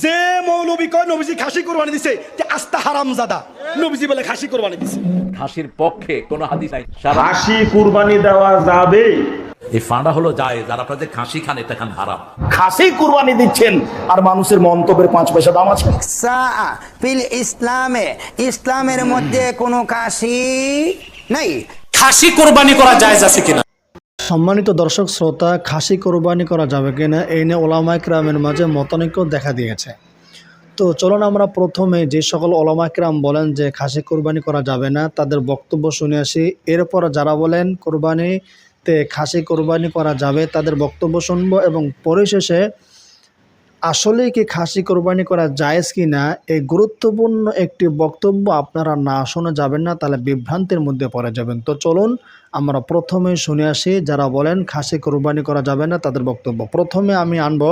যে মৌলবী কয় নবীজি খাসি কোরবানি দিছে তে আস্তা হারামজাদা, নবীজি বলে খাসি কোরবানি দিছে। খাসির পক্ষে কোনো হাদিস নাই। খাসি কুরবানি দেওয়া যাবে, এই ফাঁড়া হলো যায় যারা আপনাদের খাসি খান এটা খান হারাম। খাসি কুরবানি দিচ্ছেন আর মানুষের মন্তব্যের 5 পয়সা দাম আছে। ফিল ইসলামে, ইসলামের মধ্যে কোনো খাসি নাই। খাসি কোরবানি করা জায়েজ আছে কিনা? সম্মানিত দর্শক শ্রোতা, খাসি কোরবানি করা যাবে কিনা এই নিয়ে ওলামায়ে কেরামের মাঝে মতানৈক্য দেখা দিয়েছে। তো চলুন আমরা প্রথমে যে সকল ওলামায়ে কেরাম বলেন যে খাসি কোরবানি করা যাবে না তাদের বক্তব্য শুনে আসি। এরপর যারা বলেন কোরবানিতে খাসি কোরবানি করা যাবে তাদের বক্তব্য শুনব এবং পরিশেষে আসলে কি খাসি কোরবানি করা জায়েজ কি না এই গুরুত্বপূর্ণ একটি বক্তব্য আপনারা না শুনে যাবেন না, তাহলে বিভ্রান্তির মধ্যে পড়ে যাবেন। তো চলুন আমরা প্রথমে শুনে আসি যারা বলেন খাসি কোরবানি করা যাবে না তাদের বক্তব্য। প্রথমে আমি আনব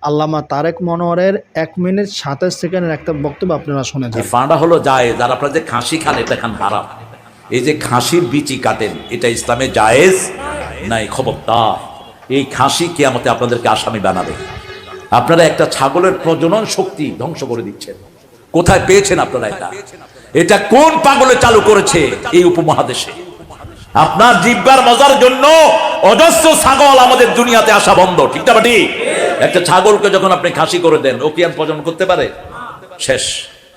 আল্লামা তারেক মনোয়ারের 1 মিনিট 27 সেকেন্ডের একটা বক্তব্য আপনারা শুনে এই যান। ফাঁড়া হলো যায় যারা আপনাদের খাসি খান এটা খান হারাম। এই যে খাসির বিচি কাটেন এটা ইসলামে জায়েজ নাই। খবরদার, এই খাসি কিয়ামতে আপনাদেরকে আসামি বানাবে। আপনারা একটা ছাগলের প্রজনন শক্তি ধ্বংস করে দিচ্ছেন। কোথায় পেয়েছেন আপনারা এটা? এটা কোন পাগলে চালু করেছে এই উপমহাদেশে? আপনার জিহ্বার মজার জন্য অজস্র ছাগল আমাদের দুনিয়াতে আসা বন্ধ, ঠিক না ঠিক? একটা ছাগলকে যখন আপনি খাসি করে দেন ও কি আর প্রজনন করতে পারে? শেষ,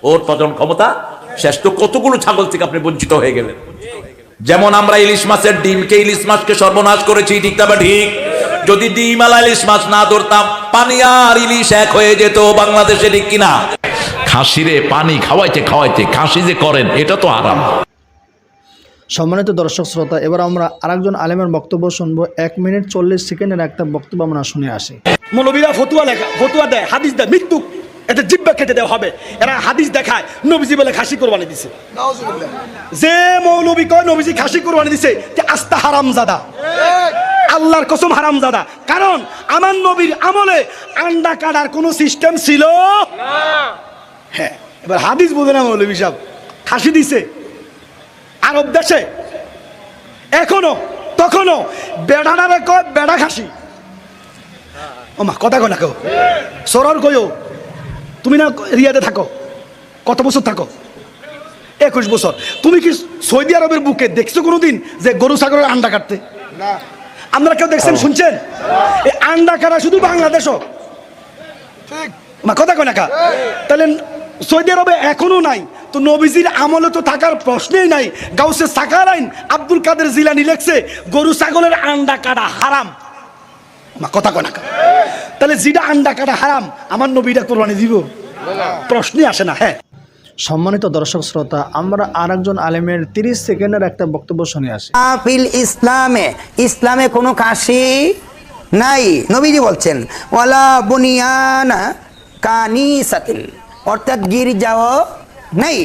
ওর প্রজনন ক্ষমতা শেষ। তো কতগুলো ছাগল থেকে আপনি বঞ্চিত হয়ে গেলেন। যেমন আমরা ইলিশ মাছের ডিমকে ইলিশ মাছকে সর্বনাশ করেছি, ঠিক না ঠিক? যদি ডিমালা ইলিশ মাছ না ধরতাম পানি আর ইলিশ এক হয়ে যেত বাংলাদেশে, ঠিক কিনা? খাসিরে পানি খাওয়াইতে খাওয়াইতে খাসি যে করেন এটা তো আরাম। সম্মানিত দর্শক শ্রোতা, এবার আমরা আরেকজন আলেমের বক্তব্য শুনবো। 1 মিনিট 40 সেকেন্ডের একটা বক্তব্য আমরা শুনে আসি। মৌলবীরা ফতুয়া দেয়, হাদিস দেয়, মৃত্যু এটা জিব্বা কেটে দেওয়া হবে। এরা হাদিস দেখায় নবীজি বলে খাসি কোরবানি দিছে। যে মৌলবী কয় নবীজি খাসি কোরবানি দিছে তে আস্তা হারামজাদা, আল্লাহর কসম হারামজাদা। কারণ আমার নবীর আমলে আন্ডা কাটার কোনো সিস্টেম ছিল না। হ্যাঁ, এবার হাদিস বোঝে না মৌলবী সাহেব। খাসি দিছে আরব দেশে, এখনো তখনো বেড়ানারে কয় বেড়া খাসি। ওমা কথা কয় না কেউ সরর কইও। তুমি না রিয়াদে থাকো, কত বছর থাকো? 21 বছর। তুমি কি সৌদি আরবের বুকে দেখছো কোনোদিন যে গরু ছাগলের আন্ডা কাটতে? না। আপনারা কেউ দেখছেন, শুনছেন? এই আন্ডা কাটা শুধু বাংলাদেশও, ঠিক মা কথা কয় না কা? তাহলে সৌদি আরবে এখনো নাই, তো নবীজির আমলে তো থাকার প্রশ্নই নাই। গাউসে সাকারাইন আব্দুল কাদের জিলানী লেখছে গরু ছাগলের আন্ডা কাটা হারাম। মা কথা কয় না কা? তাহলে যেটা আন্ডা কাটা হারাম আমার নবীরা কোরবানি দিব? প্রশ্নই আসে না। হ্যাঁ, সম্মানিত দর্শক শ্রোতা, আমরা আরেকজন আলেমের 30 সেকেন্ডের একটা বক্তব্য শুনে আসি। ফিল ইসলামে, ইসলামে কোনো খাসি নাই। নবীজি বলছেন ওয়ালা বুনিয়ানা কানিসাতিন, অর্থাৎ গির্জাও নাই।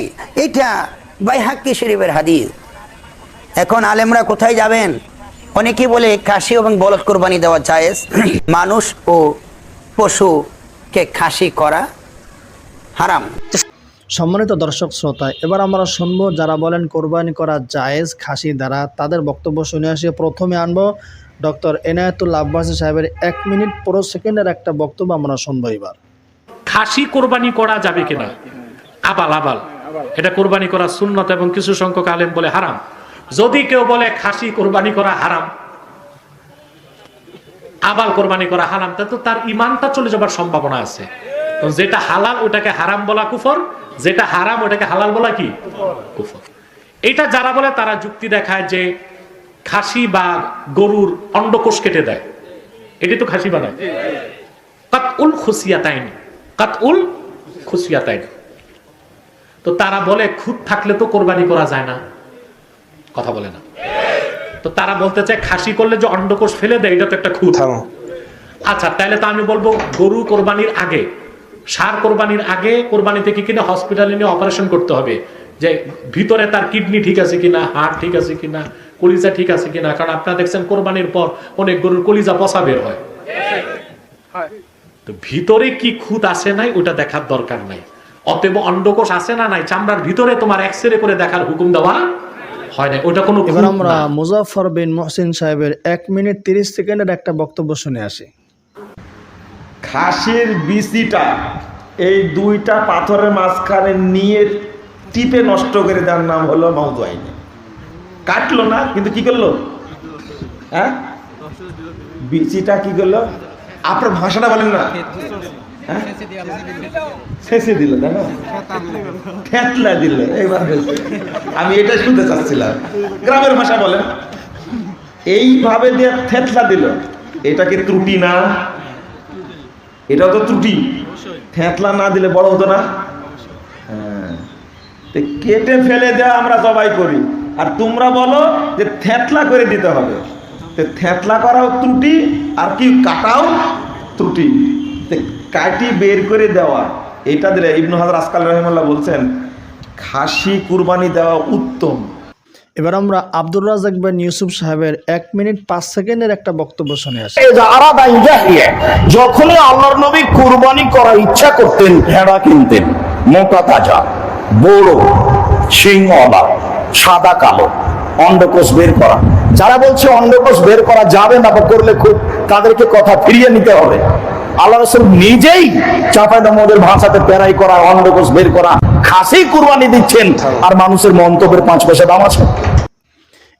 এটা বাইহাক্কি শরীফের হাদিস। এখন আলেমরা কোথায় যাবেন? অনেকে বলে খাসি এবং বলদ কোরবানি দেওয়া জায়েজ। মানুষ ও পশুকে খাসি করা হারাম। সম্মানিত দর্শক শ্রোতা, এবার আমরা শুনবো যারা বলেন কোরবানি করা জায়েজ খাসি দ্বারা তাদের বক্তব্য শুনে আসি। প্রথমে আনবো ডক্টর এনায়েতুল্লাহ আব্বাসী সাহেবের 1 মিনিট 15 সেকেন্ডের একটা বক্তব্য আমরা শুনবো। এবার খাসি কোরবানি করা যাবে কিনা? আবাল এটা কোরবানি করা সুন্নত এবং কিছু সংখ্যক আলেম বলে হারাম। যদি কেউ বলে খাসি কোরবানি করা হারাম, আবাল কোরবানি করা হারাম, তা তো তার ইমানটা চলে যাবার সম্ভাবনা আছে। তো যেটা হালাল ওটাকে হারাম বলা কুফর, যেটা হারাম ওটাকে হালাল বলা কি কুফর। এটা যারা বলে তারা যুক্তি দেখায় যে খাসি বা গরুর অন্ডকোষ কেটে দেয়, এটি তো খাসি বানায়। কাতউল খুসিয়াতাইন, কাতউল খুসিয়াতাইন। তো তারা বলে খুদ থাকলে তো কোরবানি করা যায় না, কথা বলে না। তো তারা বলতে চায় খাসি করলে যে অন্ডকোষ ফেলে দেয় এটা তো একটা খুদ। আচ্ছা, তাহলে তো আমি বলবো গরু কোরবানির আগে, ষাঁড় কোরবানির আগে কোরবানি থেকে কিনা হসপিটালে নিয়ে অপারেশন করতে হবে যে ভিতরে তার কিডনি ঠিক আছে কিনা, হার্ট ঠিক আছে কিনা, কলিজা ঠিক আছে কিনা। কারণ আপনারা দেখছেন কোরবানির পর অনেক গরুর কলিজা পচা বের হয়। তো ভিতরে কি খুঁত আছে নাই ওটা দেখার দরকার নাই। অতএব অন্ডকোষ আছে না নাই চামড়ার ভিতরে তোমার এক্সরে করে দেখার হুকুম দেওয়া হয় না, ওটা কোনো। এবার আমরা মুজাফফর বিন মুহসিন সাহেবের 1 মিনিট 30 সেকেন্ডের একটা বক্তব্য শুনে আসি। খাসির বিচিটা এই দুইটা পাথরের মাঝখানে নিয়ে টিপে নষ্ট করে দেওয়ার নাম হলো মাউদু আইনি। কাটলো না, কিন্তু কি করলো? হ্যাঁ, বিচিটা কি করলো? আপনার ভাষাটা বলেন না। হ্যাঁ, শেষে দিল, তাই না? থেতলা দিল। এইবার আমি এটা শুনতে চাচ্ছিলাম, গ্রামের ভাষা বলেন। এইভাবে দিয়ে থেতলা দিল, এটা কি ত্রুটি না? এটা তো ত্রুটি। থেতলা না দিলে বড় হতো না? হ্যাঁ, কেটে ফেলে দেওয়া আমরা জবাই করি, আর তোমরা বলো যে থেতলা করে দিতে হবে। থেতলা করাও ত্রুটি, আর কি কাটাও ত্রুটি। কাটি বের করে দেওয়া, এটা দিলে ইবনু হাজার আসকাল রহিমাল্লাহ বলছেন খাসি কুরবানি দেওয়া উত্তম। এবার আমরা আব্দুর রাজ্জাক বিন ইউসুফ সাহেবের 1 মিনিট 5 সেকেন্ডের একটা বক্তব্য শুনে আসি। যখনই আল্লাহর নবী কুরবানি করার ইচ্ছা করতেন, ভেড়া কিনতেন মোটা তাজা, বড় শিংওয়ালা, সাদা কালো, অন্ডকোষ বের করা। যারা বলছে অন্ডকোষ বের করা যাবে না বা করলে খুব, তাদেরকে কথা ফিরিয়ে নিতে হবে। আল্লাহ রাসূল নিজেই চাঁপাইনবাবগঞ্জের ভাষাতে পেরাই করা, অন্ডকোষ বের করা খাসি কুরবানি দিচ্ছেন, আর মানুষের মন্তব্যের 5 পয়সা দাম আছে।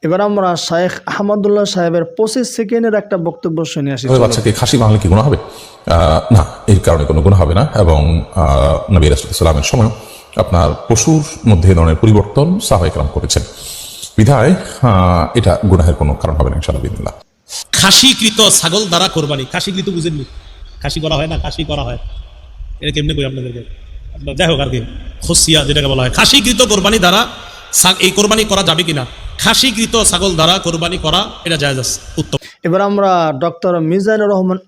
এবার আমরা শায়েখ আহমদুল্লাহ সাহেবের 25 সেকেন্ডের একটা বক্তব্য শুনে আসি। বাচ্চাকে খাসি বানালে কি গুনাহ হবে? না, এর কারণে কোনো গুনাহ হবে না। এবং নবী রাসূলুল্লাহ সাল্লাল্লাহু আলাইহি ওয়াসাল্লামের সময় আপনার পশুর মধ্যে ধরনের পরিবর্তন সাহাবায়ে কেরাম করেছেন, বিধায় এটা গুনাহের কোনো কারণ হবে না ইনশাআল্লাহ বিল্লাহ। খাসিকৃত ছাগল দ্বারা কোরবানি, খাসিকৃত বুঝেননি? খাসি করা হয় না, খাসি করা হয়, এটা কেমনে কই আপনাদেরকে? যাই হোক আর কি, খসিয়া যেটাকে বলা হয়, খাসিকৃত কোরবানি দ্বারা এই কোরবানি করা যাবে কিনা? খাসিকৃত ছাগল দ্বারা কোরবানি করা এটা জায়েজ আছে, উত্তম। এবার আমরা ডক্টর মিজানুর রহমান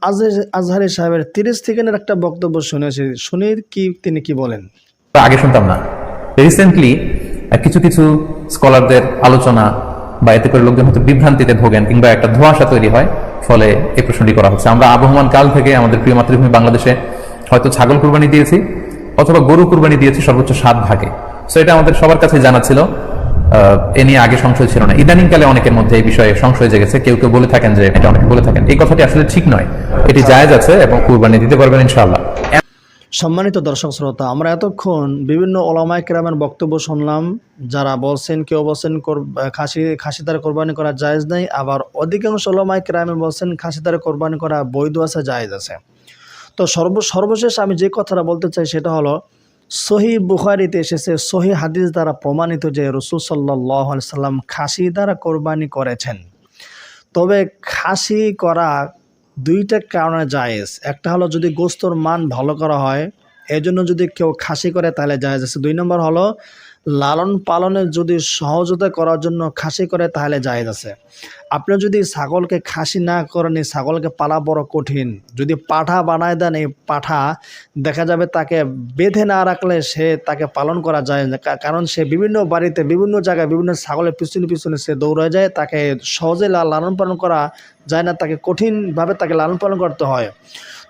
আজহারি সাহেবের 30 সেকেন্ডের একটা বক্তব্য শুনেছি, শুনি কি তিনি কি বলেন। আগে শুনতাম না, রিসেন্টলি কিছু কিছু স্কলারদের আলোচনা বা এতে করে লোকজন হয়তো বিভ্রান্তিতে ভোগেন কিংবা একটা ধোঁয়াশা তৈরি হয়, ফলে এই প্রশ্নটি করা হচ্ছে। আমরা আবহমান কাল থেকে আমাদের প্রিয় মাতৃভূমি বাংলাদেশে হয়তো ছাগল কুরবানি দিয়েছি অথবা গরু কুরবানি দিয়েছি সর্বোচ্চ 7 ভাগে। সো এটা আমাদের সবার কাছে জানা ছিল, এ নিয়ে আগে সংশয় ছিল না। ইদানিংকালে অনেকের মধ্যে এই বিষয়ে সংশয় জেগেছে, কেউ কেউ বলে থাকেন যে এটা, অনেকে বলে থাকেন এই কথাটি আসলে ঠিক নয়, এটি জায়েজ আছে এবং কুরবানি দিতে পারবেন ইনশাআল্লাহ। সম্মানিত দর্শক শ্রোতা, আমরা এতক্ষণ বিভিন্ন ওলামায়ে কেরামের বক্তব্য শুনলাম। যারা বলছেন, কেউ বলছেন খাসি দ্বারা কোরবানি করা জায়েজ নাই, আবার অধিকাংশ ওলামায়ে কেরামে বলছেন খাসি দ্বারা কোরবানি করা বৈধ আছে, জায়েজ আছে। তো সর্বশেষ আমি যে কথাটা বলতে চাই সেটা হলো, সহিহ বুখারীতে এসেছে, সহিহ হাদিস দ্বারা প্রমাণিত যে রাসূল সাল্লাল্লাহু আলাইহি সাল্লাম খাসি দ্বারা কোরবানি করেছেন। তবে খাসি করা 2টা কারণে জায়েজ। একটা হলো যদি গোস্তর মান ভালো করা হয়, এজন্য যদি কেউ খাসি করে তাহলে জায়েজ আছে। 2 নম্বর হলো লালন পালনের যদি সহজতা করার জন্য খাসি করে তাহলে জায়েজ আছে। আপনি যদি ছাগলকে খাসি না করেন, এই ছাগলকে পালা বড় কঠিন। যদি পাঠা বানায় দেন, এই পাঠা দেখা যাবে তাকে বেঁধে না রাখলে তাকে পালন করা যায় না, কারণ সে বিভিন্ন বাড়িতে বিভিন্ন জায়গায় বিভিন্ন ছাগলের পিছনে সে দৌড়ে যায়, তাকে সহজে লালন পালন করা যায় না, তাকে কঠিনভাবে তাকে লালন পালন করতে হয়।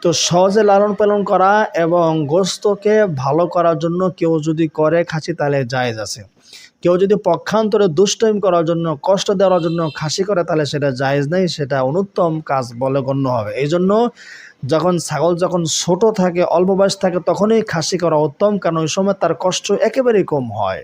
তো সহজে লালন পালন করা এবং গোস্তকে ভালো করার জন্য কেউ যদি করে খাসি তাহলে জায়েজ আছে। কেউ যদি পক্ষান্তরে দুষ্টামি করার জন্য, কষ্ট দেওয়ার জন্য খাসি করে তাহলে সেটা জায়েজ নেই, সেটা অনুত্তম কাজ বলে গণ্য হবে। এই জন্য ছাগল যখন ছোট থাকে, অল্প বয়স থাকে, তখনই খাসি করা উত্তম, কারণ ওই সময় তার কষ্ট একেবারেই কম হয়।